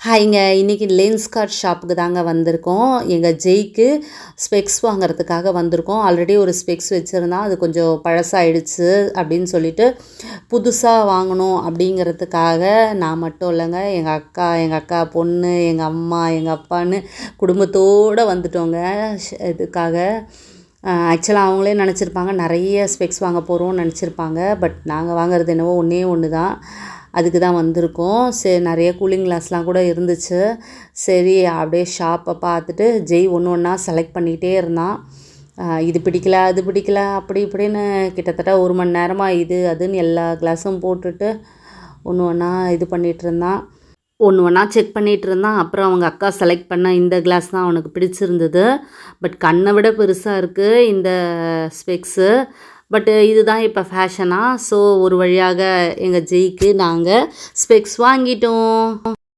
ஹாய்ங்க. இன்றைக்கி லென்ஸ்கார்ட் ஷாப்புக்கு தாங்க வந்திருக்கோம். எங்கள் ஜெய்க்கு ஸ்பெக்ஸ் வாங்குறதுக்காக வந்திருக்கோம். ஆல்ரெடி ஒரு ஸ்பெக்ஸ் வச்சுருந்தான், அது கொஞ்சம் பழசாயிடுச்சு அப்படின்னு சொல்லிட்டு புதுசாக வாங்கணும் அப்படிங்கிறதுக்காக நான் மட்டும் இல்லைங்க, எங்கள் அக்கா பொண்ணு, எங்கள் அம்மா, எங்கள் அப்பான்னு குடும்பத்தோடு வந்துட்டோங்க இதுக்காக. ஆக்சுவலாக அவங்களே நினச்சிருப்பாங்க நிறைய ஸ்பெக்ஸ் வாங்க போகிறோம்னு நினச்சிருப்பாங்க. பட் நாங்கள் வாங்குறது என்னவோ ஒன்று தான். அதுக்கு தான் வந்திருக்கோம். சரி, நிறைய கூலிங் கிளாஸ்லாம் கூட இருந்துச்சு. சரி, அப்படியே ஷாப்பை பார்த்துட்டு ஜெய் ஒன்றா செலக்ட் பண்ணிகிட்டே இருந்தான். இது பிடிக்கல, அது பிடிக்கல, அப்படி இப்படின்னு கிட்டத்தட்ட 1 மணி நேரமாக இது அதுன்னு எல்லா கிளாஸும் போட்டுட்டு ஒன்றா இது பண்ணிகிட்டு இருந்தான். ஒன்றா செக் பண்ணிகிட்டு இருந்தான். அப்புறம் அவங்க அக்கா செலக்ட் பண்ண இந்த கிளாஸ் தான் அவனுக்கு பிடிச்சிருந்தது. பட் கண்ணை விட பெருசாக இருக்குது இந்த ஸ்பெக்ஸு. பட்டு இதுதான் இப்போ ஃபேஷனாக. ஸோ ஒரு வழியாக எங்கள் ஜெய்க்கு நாங்கள் ஸ்பெக்ஸ் வாங்கிட்டோம்.